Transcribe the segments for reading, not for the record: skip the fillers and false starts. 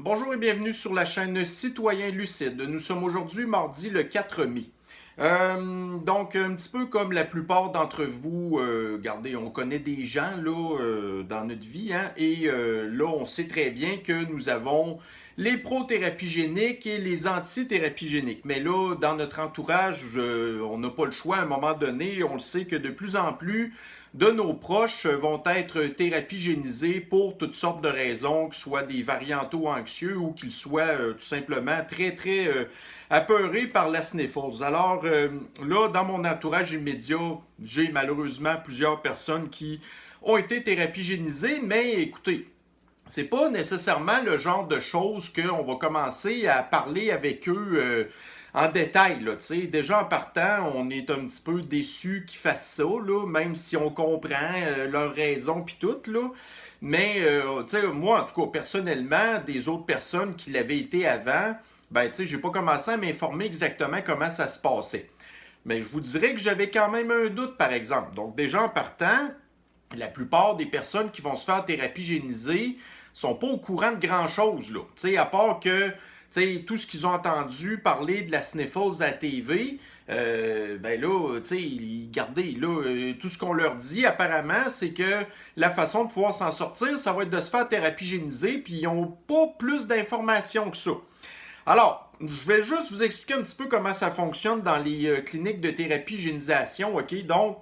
Bonjour et bienvenue sur la chaîne Citoyen Lucide. Nous sommes aujourd'hui mardi le 4 mai. Donc, un petit peu comme la plupart d'entre vous, regardez, on connaît des gens là, dans notre vie, hein, et là, on sait très bien que nous avons les pro-thérapies géniques et les anti-thérapies géniques. Mais là, dans notre entourage, on n'a pas le choix à un moment donné. On le sait que de plus en plus de nos proches vont être thérapigénisés pour toutes sortes de raisons, que ce soit des variantaux anxieux ou qu'ils soient tout simplement très apeurés par la sniffles. Alors là, dans mon entourage immédiat, j'ai malheureusement plusieurs personnes qui ont été thérapigénisées, mais écoutez, c'est pas nécessairement le genre de choses qu'on va commencer à parler avec eux en détail. Là, déjà en partant, on est un petit peu déçu qu'ils fassent ça, là, même si on comprend leurs raisons puis tout. Là. Mais moi, en tout cas, personnellement, des autres personnes qui l'avaient été avant, ben, j'ai pas commencé à m'informer exactement comment ça se passait. Mais je vous dirais que j'avais quand même un doute, par exemple. Donc, déjà en partant, la plupart des personnes qui vont se faire thérapie génisée sont pas au courant de grand-chose, là. Tu sais, à part que, tu sais, tout ce qu'ils ont entendu parler de la sniffles à la TV, ben là, tu sais, regardez, là, tout ce qu'on leur dit, apparemment, c'est que la façon de pouvoir s'en sortir, ça va être de se faire thérapie génisée, puis ils n'ont pas plus d'informations que ça. Alors, je vais juste vous expliquer un petit peu comment ça fonctionne dans les cliniques de thérapie génisation, OK? Donc,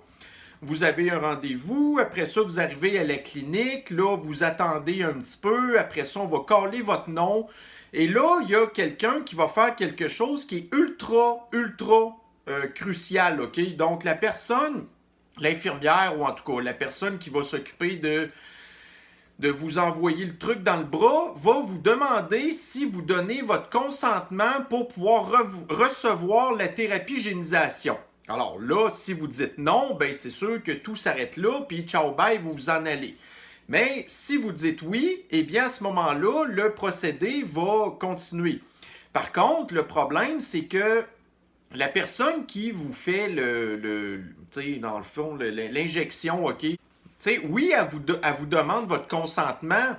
vous avez un rendez-vous, après ça, vous arrivez à la clinique, là, vous attendez un petit peu, après ça, on va caler votre nom, et là, il y a quelqu'un qui va faire quelque chose qui est ultra crucial, OK? Donc, la personne, l'infirmière, ou en tout cas, la personne qui va s'occuper de vous envoyer le truc dans le bras, va vous demander si vous donnez votre consentement pour pouvoir recevoir la thérapie génisation. Alors là, si vous dites non, ben c'est sûr que tout s'arrête là, puis ciao bye, vous vous en allez. Mais si vous dites oui, eh bien à ce moment-là, le procédé va continuer. Par contre, le problème, c'est que la personne qui vous fait dans le fond, l'injection, OK, oui, elle vous demande votre consentement,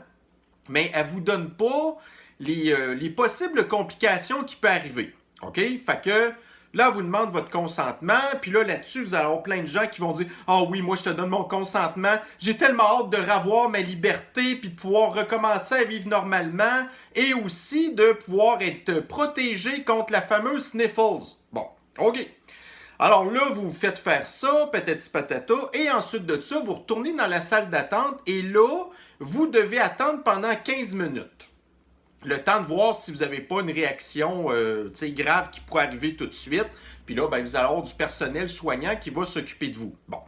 mais elle ne vous donne pas les possibles complications qui peuvent arriver. OK? Fait que là, elle vous demande votre consentement, puis là-dessus, vous allez avoir plein de gens qui vont dire « Ah oui, moi, je te donne mon consentement. J'ai tellement hâte de revoir ma liberté, puis de pouvoir recommencer à vivre normalement, et aussi de pouvoir être protégé contre la fameuse sniffles. » Bon, OK. Alors là, vous vous faites faire ça, patati patata, et ensuite de ça, vous retournez dans la salle d'attente, et là, vous devez attendre pendant 15 minutes. Le temps de voir si vous n'avez pas une réaction grave qui pourrait arriver tout de suite. Puis là, ben, vous allez avoir du personnel soignant qui va s'occuper de vous. Bon.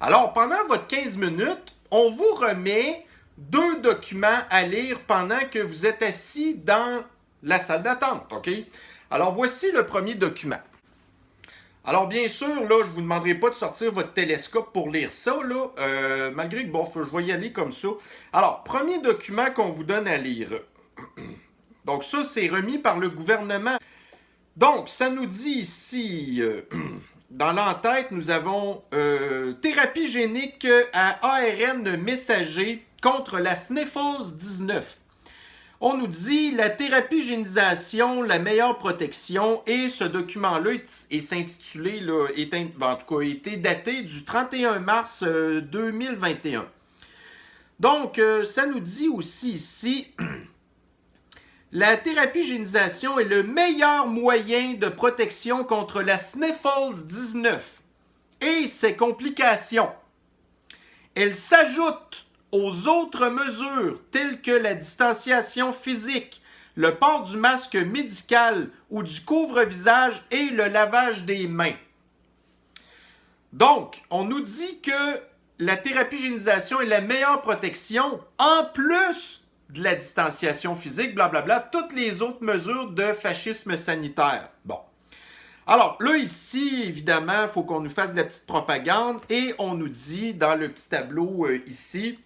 Alors, pendant votre 15 minutes, on vous remet 2 documents à lire pendant que vous êtes assis dans la salle d'attente. OK? Alors, voici le premier document. Alors, bien sûr, là, je ne vous demanderai pas de sortir votre télescope pour lire ça, là, malgré que, bon, je vais y aller comme ça. Alors, premier document qu'on vous donne à lire. Donc, ça, c'est remis par le gouvernement. Donc, ça nous dit ici, dans l'entête, nous avons thérapie génique à ARN messager contre la sniffles 19. On nous dit la thérapie génisation, la meilleure protection, et ce document-là est intitulé, là, en tout cas, a été daté du 31 mars 2021. Donc, ça nous dit aussi ici, la thérapie génisation est le meilleur moyen de protection contre la sniffles 19 et ses complications. Elle s'ajoute aux autres mesures telles que la distanciation physique, le port du masque médical ou du couvre-visage et le lavage des mains. Donc, on nous dit que la thérapie génisation est la meilleure protection en plus de la distanciation physique, blablabla, toutes les autres mesures de fascisme sanitaire. Bon. Alors, là, ici, évidemment, il faut qu'on nous fasse de la petite propagande et on nous dit dans le petit tableau ici,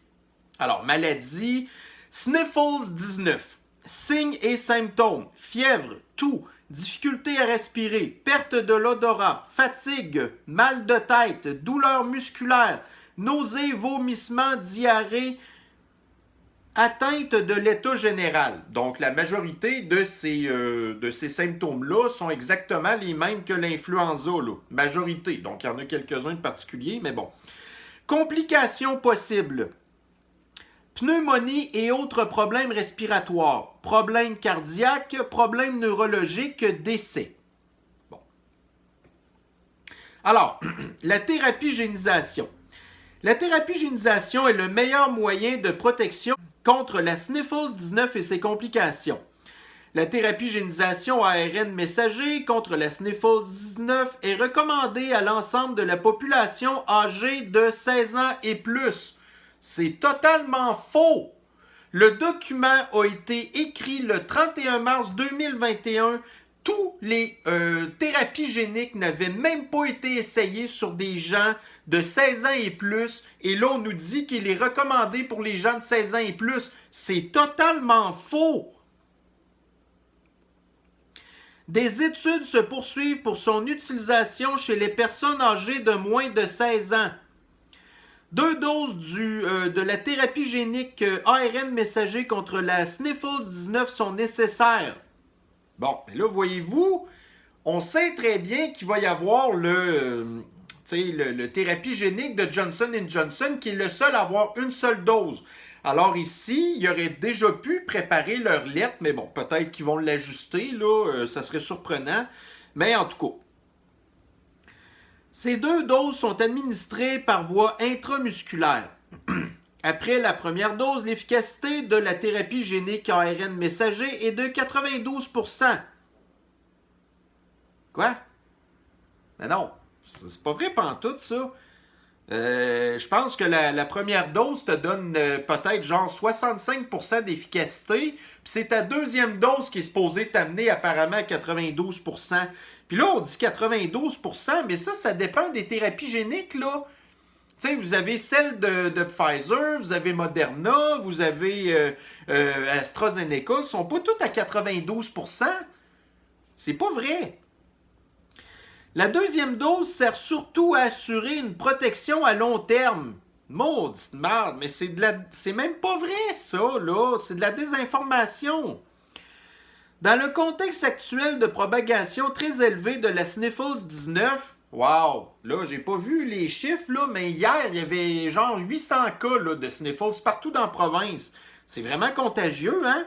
alors, maladie, sniffles 19, signes et symptômes, fièvre, toux, difficulté à respirer, perte de l'odorat, fatigue, mal de tête, douleurs musculaires, nausées, vomissements, diarrhée, atteinte de l'état général. Donc, la majorité de ces symptômes-là sont exactement les mêmes que l'influenza, là. Majorité. Donc, il y en a quelques-uns de particuliers, mais bon. Complications possibles. Pneumonie et autres problèmes respiratoires, problèmes cardiaques, problèmes neurologiques, décès. Bon. Alors, la thérapie-génisation. La thérapie-génisation est le meilleur moyen de protection contre la Sniffles 19 et ses complications. La thérapie-génisation ARN messager contre la Sniffles 19 est recommandée à l'ensemble de la population âgée de 16 ans et plus. C'est totalement faux. Le document a été écrit le 31 mars 2021. Tous les thérapies géniques n'avaient même pas été essayées sur des gens de 16 ans et plus. Et là, on nous dit qu'il est recommandé pour les gens de 16 ans et plus. C'est totalement faux. Des études se poursuivent pour son utilisation chez les personnes âgées de moins de 16 ans. 2 doses de la thérapie génique ARN messager contre la Sniffles 19 sont nécessaires. Bon, mais là, voyez-vous, on sait très bien qu'il va y avoir le thérapie génique de Johnson & Johnson qui est le seul à avoir une seule dose. Alors ici, ils auraient déjà pu préparer leur lettre, mais bon, peut-être qu'ils vont l'ajuster, là, ça serait surprenant. Mais en tout cas, ces 2 doses sont administrées par voie intramusculaire. Après la première dose, l'efficacité de la thérapie génique ARN messager est de 92%. Quoi? Mais non, c'est pas vrai pantoute, ça. Je pense que la première dose te donne peut-être genre 65% d'efficacité, puis c'est ta deuxième dose qui est supposée t'amener apparemment à 92%. Puis là, on dit 92%, mais ça dépend des thérapies géniques, là. Tu sais, vous avez celle de Pfizer, vous avez Moderna, vous avez AstraZeneca, ils ne sont pas toutes à 92%. C'est pas vrai. La deuxième dose sert surtout à assurer une protection à long terme. Maudite merde, mais c'est même pas vrai, ça, là. C'est de la désinformation. Dans le contexte actuel de propagation très élevé de la Sniffles 19, wow, là, j'ai pas vu les chiffres, là, mais hier, il y avait genre 800 cas là, de Sniffles partout dans la province. C'est vraiment contagieux, hein?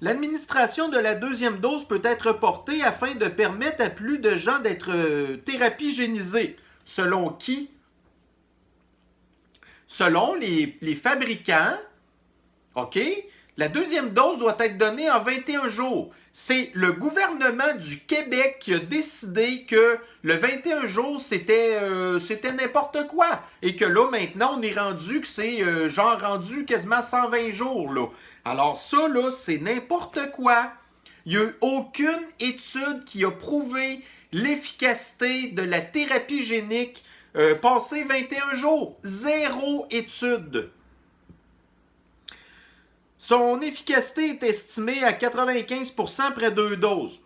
L'administration de la deuxième dose peut être portée afin de permettre à plus de gens d'être thérapie-génisés. Selon qui? Selon les fabricants, OK? La deuxième dose doit être donnée en 21 jours. C'est le gouvernement du Québec qui a décidé que le 21 jours, c'était n'importe quoi. Et que là, maintenant, on est rendu que c'est genre rendu quasiment 120 jours, là. Alors ça, là, c'est n'importe quoi. Il n'y a eu aucune étude qui a prouvé l'efficacité de la thérapie génique passé 21 jours. Zéro étude. Son efficacité est estimée à 95% après 2 doses.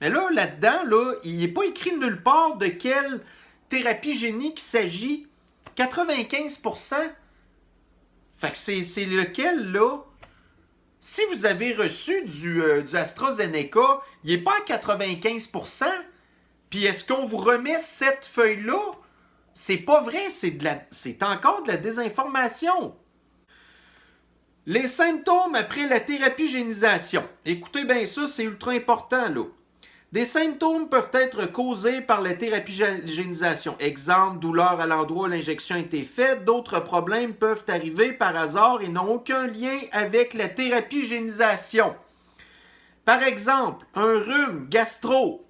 Mais là-dedans, là, il n'est pas écrit nulle part de quelle thérapie génique il s'agit. 95%. Fait que c'est lequel, là? Si vous avez reçu du AstraZeneca, il n'est pas à 95%. Puis est-ce qu'on vous remet cette feuille-là? C'est pas vrai, c'est encore de la désinformation. Les symptômes après la thérapie-génisation. Écoutez bien ça, c'est ultra important, là. Des symptômes peuvent être causés par la thérapie-génisation. Exemple, douleur à l'endroit où l'injection a été faite. D'autres problèmes peuvent arriver par hasard et n'ont aucun lien avec la thérapie-génisation. Par exemple, un rhume gastro,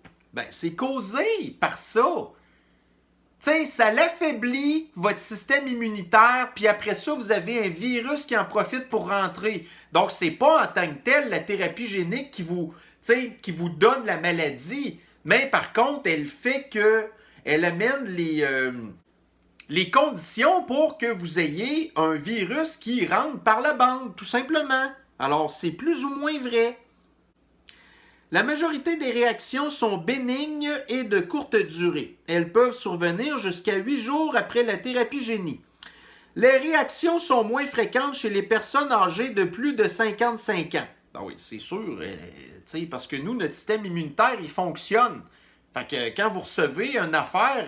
c'est causé par ça. T'sais, ça l'affaiblit votre système immunitaire, puis après ça, vous avez un virus qui en profite pour rentrer. Donc, c'est pas en tant que tel la thérapie génique qui vous donne la maladie, mais par contre, elle fait qu'elle amène les conditions pour que vous ayez un virus qui rentre par la bande, tout simplement. Alors, c'est plus ou moins vrai. La majorité des réactions sont bénignes et de courte durée. Elles peuvent survenir jusqu'à 8 jours après la thérapie génie. Les réactions sont moins fréquentes chez les personnes âgées de plus de 55 ans. Ben oui, c'est sûr, parce que nous, notre système immunitaire, il fonctionne. Fait que quand vous recevez une affaire,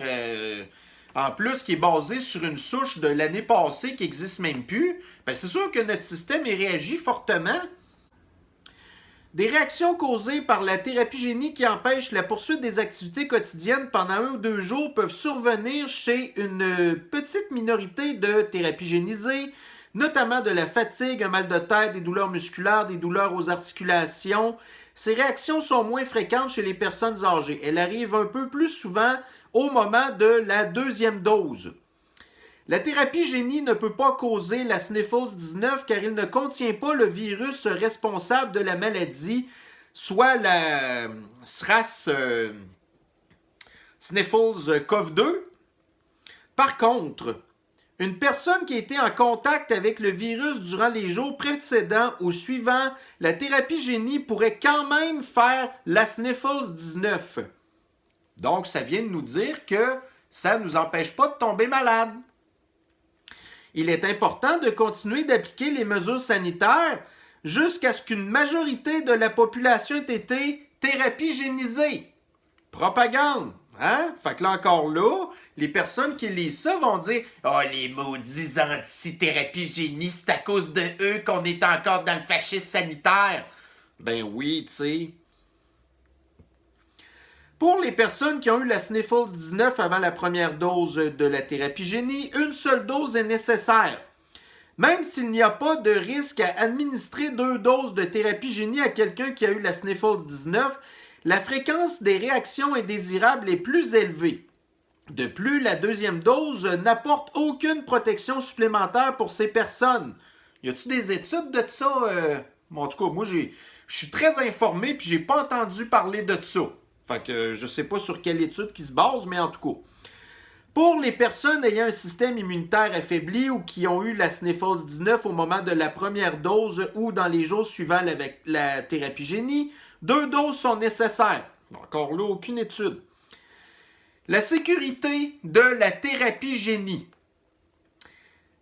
en plus, qui est basée sur une souche de l'année passée qui n'existe même plus, ben c'est sûr que notre système y réagit fortement. Des réactions causées par la thérapie génique qui empêche la poursuite des activités quotidiennes pendant 1 ou 2 jours peuvent survenir chez une petite minorité de thérapies génisées, notamment de la fatigue, un mal de tête, des douleurs musculaires, des douleurs aux articulations. Ces réactions sont moins fréquentes chez les personnes âgées. Elles arrivent un peu plus souvent au moment de la 2e dose. La thérapie génie ne peut pas causer la Sniffles 19 car il ne contient pas le virus responsable de la maladie, soit la SRAS Sniffles CoV-2. Par contre, une personne qui a été en contact avec le virus durant les jours précédents ou suivant la thérapie génie pourrait quand même faire la Sniffles 19. Donc, ça vient de nous dire que ça ne nous empêche pas de tomber malade. Il est important de continuer d'appliquer les mesures sanitaires jusqu'à ce qu'une majorité de la population ait été thérapie génisée. Propagande. Hein? Fait que là encore là, les personnes qui lisent ça vont dire « Oh, les maudits anti-thérapie génie, c'est à cause de eux qu'on est encore dans le fascisme sanitaire. » Ben oui, tu sais. Pour les personnes qui ont eu la Sniffles 19 avant la première dose de la thérapie génie, une seule dose est nécessaire. Même s'il n'y a pas de risque à administrer 2 doses de thérapie génie à quelqu'un qui a eu la Sniffles 19, la fréquence des réactions indésirables est plus élevée. De plus, la 2e dose n'apporte aucune protection supplémentaire pour ces personnes. Y a-t-il des études de ça? En tout cas, moi, je suis très informé et j'ai pas entendu parler de ça. Fait que je sais pas sur quelle étude qui se base, mais en tout cas. Pour les personnes ayant un système immunitaire affaibli ou qui ont eu la Sniffles 19 au moment de la première dose ou dans les jours suivants avec la thérapie génie, 2 doses sont nécessaires. Encore là, aucune étude. La sécurité de la thérapie génie.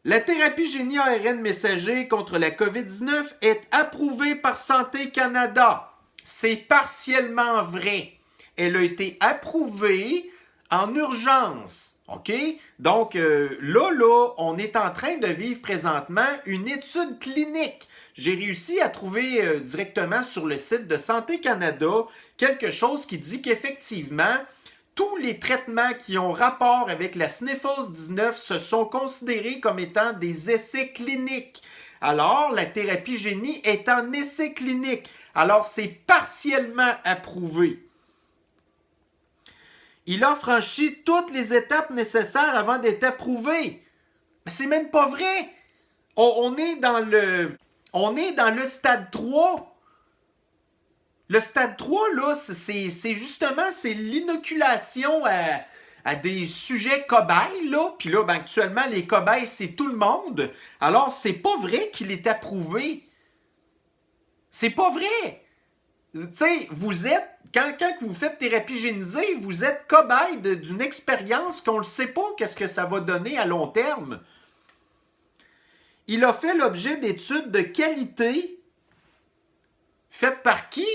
La thérapie génie ARN messager contre la COVID-19 est approuvée par Santé Canada. C'est partiellement vrai. Elle a été approuvée en urgence. OK? Donc, là, on est en train de vivre présentement une étude clinique. J'ai réussi à trouver directement sur le site de Santé Canada quelque chose qui dit qu'effectivement, tous les traitements qui ont rapport avec la Sniffles 19 se sont considérés comme étant des essais cliniques. Alors, la thérapie génie est en essai clinique. Alors, c'est partiellement approuvé. Il a franchi toutes les étapes nécessaires avant d'être approuvé. Mais c'est même pas vrai. On est dans le stade 3. Le stade 3, là, c'est justement l'inoculation à des sujets cobayes, là. Puis là, ben, actuellement, les cobayes, c'est tout le monde. Alors, c'est pas vrai qu'il est approuvé. C'est pas vrai. Tu sais, vous êtes, quand vous faites thérapie génisée, vous êtes cobaye d'une expérience qu'on ne sait pas qu'est-ce que ça va donner à long terme. Il a fait l'objet d'études de qualité faites par qui?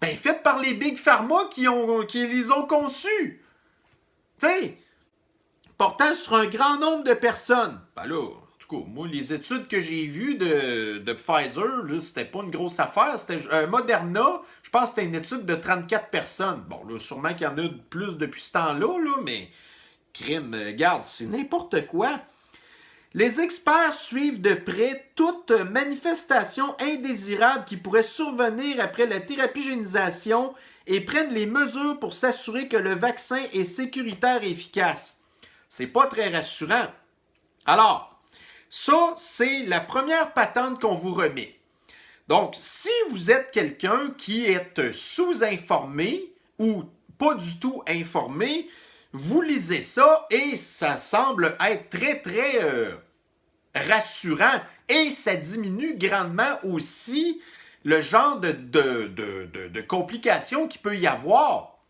Ben, faites par les Big Pharma qui les ont conçus. Tu sais, portant sur un grand nombre de personnes. Ben là, moi, les études que j'ai vues de Pfizer, c'était pas une grosse affaire. C'était Moderna, je pense que c'était une étude de 34 personnes. Bon, là, sûrement qu'il y en a plus depuis ce temps-là, mais crime, regarde, c'est n'importe quoi. Les experts suivent de près toute manifestation indésirable qui pourrait survenir après la thérapie-génisation et prennent les mesures pour s'assurer que le vaccin est sécuritaire et efficace. C'est pas très rassurant. Alors, ça, c'est la première patente qu'on vous remet. Donc, si vous êtes quelqu'un qui est sous-informé ou pas du tout informé, vous lisez ça et ça semble être très, très rassurant. Et ça diminue grandement aussi le genre de complications qu'il peut y avoir.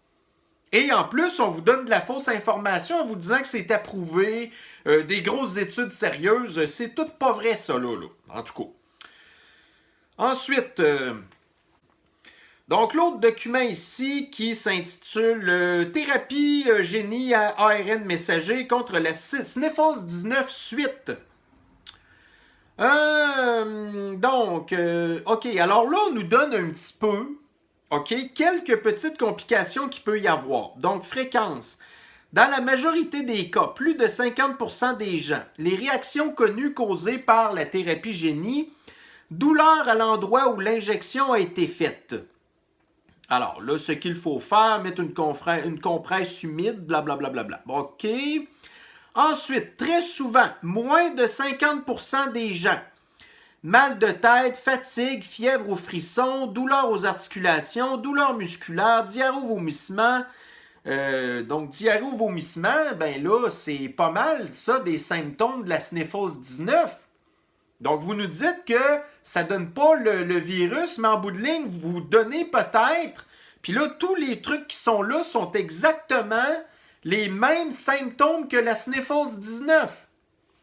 Et en plus, on vous donne de la fausse information en vous disant que c'est approuvé, des grosses études sérieuses. C'est tout pas vrai, ça, là. En tout cas. Ensuite, donc l'autre document ici qui s'intitule Thérapie génie à ARN messager contre la Sniffles 19 suite. OK, alors là, on nous donne un petit peu, OK, quelques petites complications qu'il peut y avoir. Donc, fréquence. Dans la majorité des cas, plus de 50% des gens, les réactions connues causées par la thérapie génie, douleur à l'endroit où l'injection a été faite. Alors là, ce qu'il faut faire, mettre une compresse humide, blablabla. OK. Ensuite, très souvent, moins de 50% des gens, mal de tête, fatigue, fièvre ou frisson, douleur aux articulations, douleur musculaire, diarrhée ou vomissement. Donc, diarrhée ou vomissement, ben là, c'est pas mal ça des symptômes de la Sniffles 19. Donc, vous nous dites que ça donne pas le virus, mais en bout de ligne, vous donnez peut-être. Puis là, tous les trucs qui sont là sont exactement les mêmes symptômes que la Sniffles 19.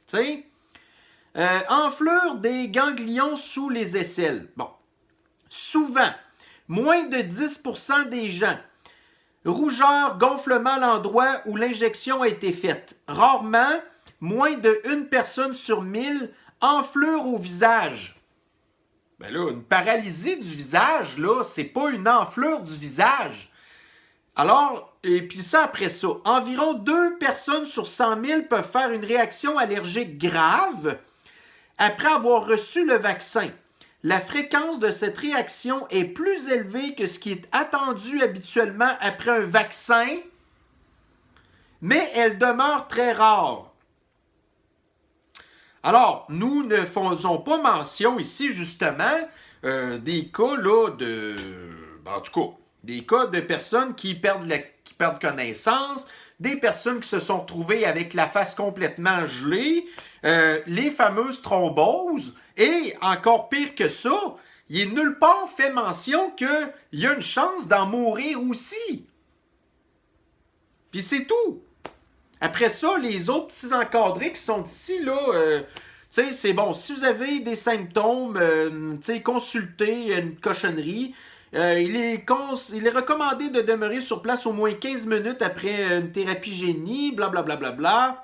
Tu sais? Enflure des ganglions sous les aisselles. Bon. Souvent, moins de 10% des gens. Rougeur, gonflement à l'endroit où l'injection a été faite. Rarement, moins de 1 personne sur 1000. Enflure au visage. Ben là, une paralysie du visage, là, c'est pas une enflure du visage. Alors, et puis ça après ça, environ 2 personnes sur 100 000 peuvent faire une réaction allergique grave après avoir reçu le vaccin. La fréquence de cette réaction est plus élevée que ce qui est attendu habituellement après un vaccin, mais elle demeure très rare. Alors, nous ne faisons pas mention ici, justement, des cas là, en tout cas, des cas de personnes qui perdent connaissance, des personnes qui se sont retrouvées avec la face complètement gelée, les fameuses thromboses, et encore pire que ça, il n'est nulle part fait mention qu'il y a une chance d'en mourir aussi. Puis c'est tout. Après ça, les autres petits encadrés qui sont ici, là, tu sais, c'est bon. Si vous avez des symptômes, tu sais, consultez une cochonnerie. Il est recommandé de demeurer sur place au moins 15 minutes après une thérapie génie, blablabla.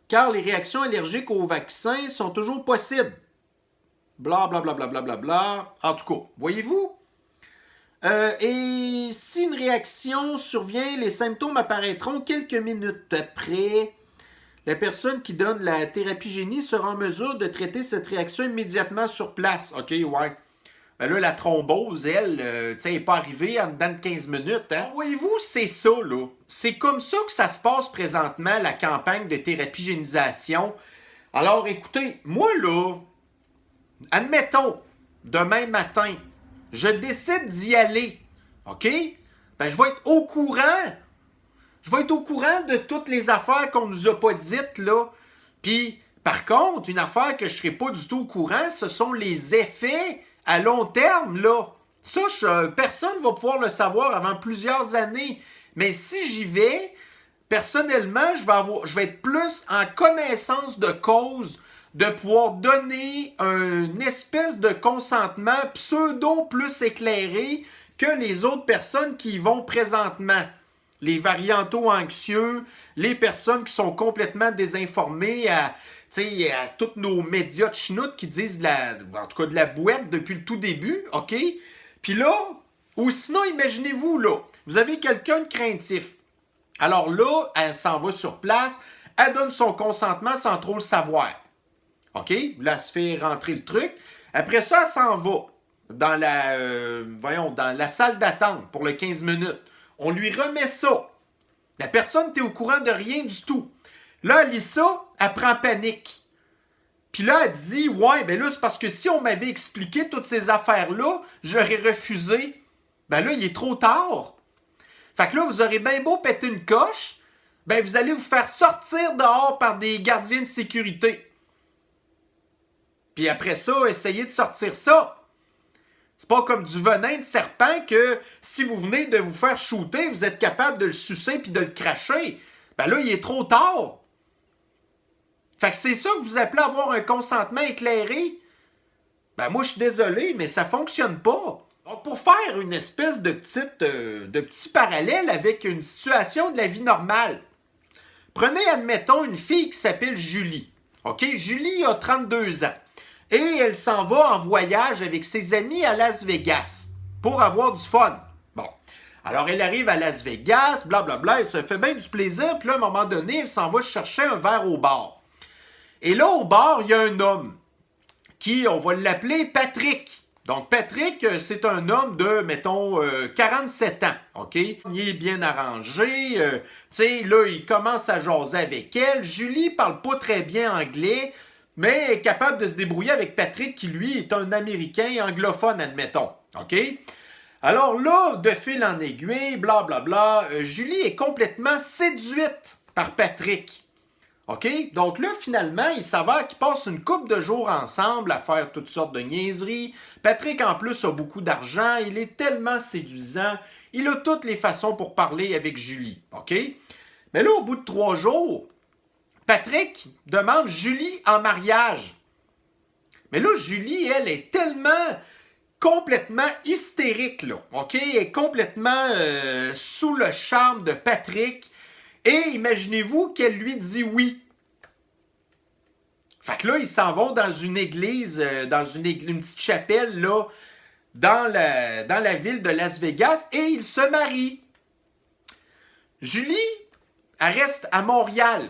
Car les réactions allergiques au vaccin sont toujours possibles. Blablabla. En tout cas, voyez-vous? Et si une réaction survient, les symptômes apparaîtront quelques minutes après. La personne qui donne la thérapie génie sera en mesure de traiter cette réaction immédiatement sur place. OK, ouais. Ben là, la thrombose, elle, tu sais, n'est pas arrivée en dedans de 15 minutes. Hein? Voyez-vous, c'est ça, là. C'est comme ça que ça se passe présentement, la campagne de thérapie génisation. Alors, écoutez, moi, là, admettons, demain matin, je décide d'y aller, OK? Ben, je vais être au courant. Je vais être au courant de toutes les affaires qu'on nous a pas dites, là. Puis, par contre, une affaire que je ne serai pas du tout au courant, ce sont les effets à long terme, là. Ça, personne ne va pouvoir le savoir avant plusieurs années. Mais si j'y vais, personnellement, je vais être plus en connaissance de cause de pouvoir donner une espèce de consentement pseudo plus éclairé que les autres personnes qui y vont présentement. Les varianto-anxieux, les personnes qui sont complètement désinformées à tous nos médias de chenoutes qui disent en tout cas de la boîte depuis le tout début, OK? Puis là, ou sinon, imaginez-vous, là, vous avez quelqu'un de craintif. Alors là, elle s'en va sur place, elle donne son consentement sans trop le savoir. OK? Là, elle se fait rentrer le truc. Après ça, elle s'en va dans la salle d'attente pour le 15 minutes. On lui remet ça. La personne n'est au courant de rien du tout. Là, elle lit ça, elle prend panique. Puis là, elle dit, ouais, ben là, c'est parce que si on m'avait expliqué toutes ces affaires-là, j'aurais refusé. Ben là, il est trop tard. Fait que là, vous aurez bien beau péter une coche, ben vous allez vous faire sortir dehors par des gardiens de sécurité. Puis après ça, essayez de sortir ça. C'est pas comme du venin de serpent que si vous venez de vous faire shooter, vous êtes capable de le sucer puis de le cracher. Ben là, il est trop tard. Fait que c'est ça que vous appelez avoir un consentement éclairé? Ben moi, je suis désolé, mais ça fonctionne pas. Donc, pour faire une espèce de petit parallèle avec une situation de la vie normale, prenez, admettons, une fille qui s'appelle Julie. OK? Julie a 32 ans. Et elle s'en va en voyage avec ses amis à Las Vegas pour avoir du fun. Bon. Alors, elle arrive à Las Vegas, blablabla, elle se fait bien du plaisir, puis là, à un moment donné, elle s'en va chercher un verre au bar. Et là, au bar, il y a un homme qui, on va l'appeler Patrick. Donc, Patrick, c'est un homme de, mettons, 47 ans, OK? Il est bien arrangé, tu sais, là, il commence à jaser avec elle. Julie parle pas très bien anglais, mais est capable de se débrouiller avec Patrick, qui, lui, est un Américain anglophone, admettons, OK? Alors là, de fil en aiguille, blablabla, Julie est complètement séduite par Patrick. OK? Donc là, finalement, il s'avère qu'ils passent une couple de jours ensemble à faire toutes sortes de niaiseries. Patrick, en plus, a beaucoup d'argent. Il est tellement séduisant. Il a toutes les façons pour parler avec Julie. OK? Mais là, au bout de 3 jours, Patrick demande Julie en mariage. Mais là, Julie, elle, est tellement complètement hystérique, là. OK? Elle est complètement sous le charme de Patrick. Et imaginez-vous qu'elle lui dit oui. Fait que là, ils s'en vont dans une église, une petite chapelle, là, dans la ville de Las Vegas, et ils se marient. Julie, elle reste à Montréal.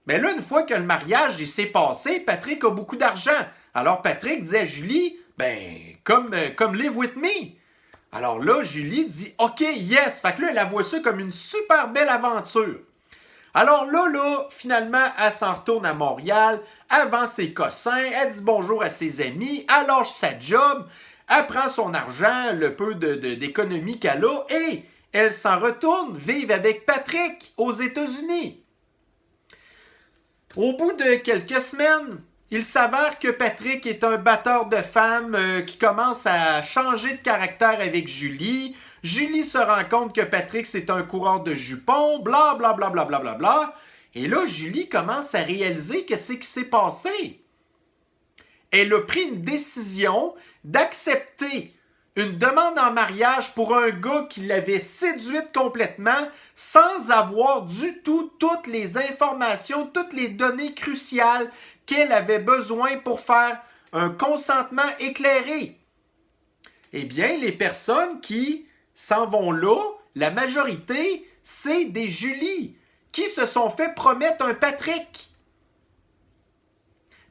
Mais là, une fois que le mariage il s'est passé, Patrick a beaucoup d'argent. Alors Patrick dit à Julie, ben, comme live with me. Alors là, Julie dit, OK, yes. Fait que là, elle voit ça comme une super belle aventure. Alors là, finalement, elle s'en retourne à Montréal, elle vend ses cossins, elle dit bonjour à ses amis, elle lâche sa job, elle prend son argent, le peu d'économie qu'elle a, et elle s'en retourne vivre avec Patrick aux États-Unis. Au bout de quelques semaines, il s'avère que Patrick est un batteur de femmes qui commence à changer de caractère avec Julie. Julie se rend compte que Patrick, c'est un coureur de jupons, bla bla bla bla bla bla bla. Et là, Julie commence à réaliser qu'est-ce qui s'est passé. Elle a pris une décision d'accepter une demande en mariage pour un gars qui l'avait séduite complètement sans avoir du tout toutes les informations, toutes les données cruciales qu'elle avait besoin pour faire un consentement éclairé. Eh bien, les personnes qui s'en vont là, la majorité, c'est des Julie qui se sont fait promettre un Patrick.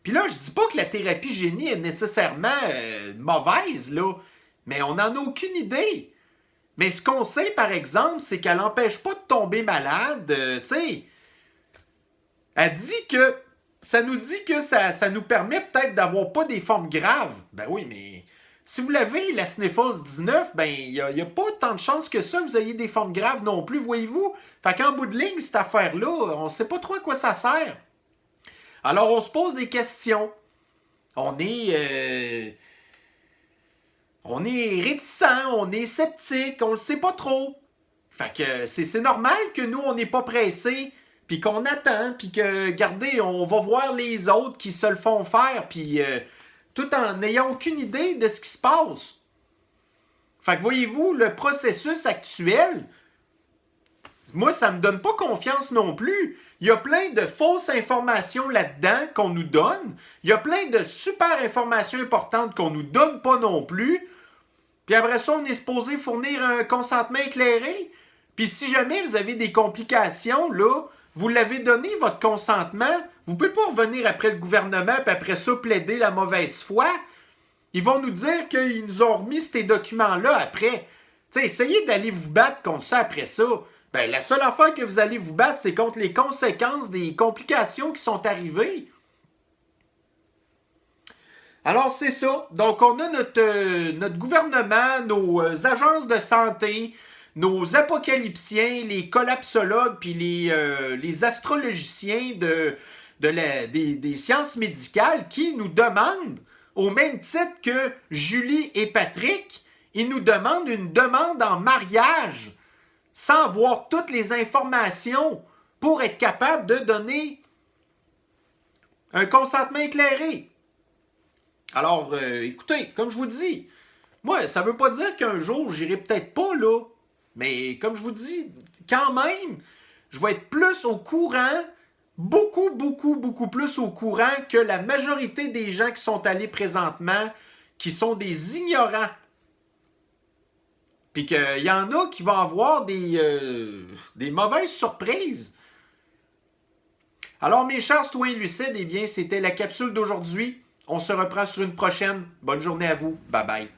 Puis là, je dis pas que la thérapie génie est nécessairement mauvaise, là, mais on n'en a aucune idée. Mais ce qu'on sait, par exemple, c'est qu'elle n'empêche pas de tomber malade. Tu sais, elle dit que ça nous dit que ça nous permet peut-être d'avoir pas des formes graves. Ben oui, mais si vous l'avez, la Sniffles 19, ben il n'y a pas tant de chances que ça, vous ayez des formes graves non plus, voyez-vous. Fait qu'en bout de ligne, cette affaire-là, on ne sait pas trop à quoi ça sert. Alors, on se pose des questions. On est réticent, on est sceptique, on le sait pas trop. Fait que c'est normal que nous, on n'est pas pressés, puis qu'on attend, puis que, regardez, on va voir les autres qui se le font faire, puis tout en n'ayant aucune idée de ce qui se passe. Fait que voyez-vous, le processus actuel, moi, ça me donne pas confiance non plus. Il y a plein de fausses informations là-dedans qu'on nous donne. Il y a plein de super informations importantes qu'on nous donne pas non plus. Puis après ça, on est supposé fournir un consentement éclairé. Puis si jamais vous avez des complications, là, vous l'avez donné, votre consentement, vous ne pouvez pas revenir après le gouvernement puis après ça plaider la mauvaise foi. Ils vont nous dire qu'ils nous ont remis ces documents-là après. Tu sais, essayez d'aller vous battre contre ça après ça. Ben, la seule affaire que vous allez vous battre, c'est contre les conséquences des complications qui sont arrivées. Alors, c'est ça. Donc, on a notre gouvernement, nos agences de santé, nos apocalyptiens, les collapsologues, puis les astrologiciens des sciences médicales qui nous demandent, au même titre que Julie et Patrick, ils nous demandent une demande en mariage sans avoir toutes les informations pour être capable de donner Un consentement éclairé. Alors, écoutez, comme je vous dis, moi, ça veut pas dire qu'un jour, j'irai peut-être pas là. Mais comme je vous dis, quand même, je vais être plus au courant, beaucoup, beaucoup, beaucoup plus au courant que la majorité des gens qui sont allés présentement, qui sont des ignorants. Puis qu'il y en a qui vont avoir des mauvaises surprises. Alors, mes chers citoyens lucides, eh bien, c'était la capsule d'aujourd'hui. On se reprend sur une prochaine. Bonne journée à vous. Bye bye.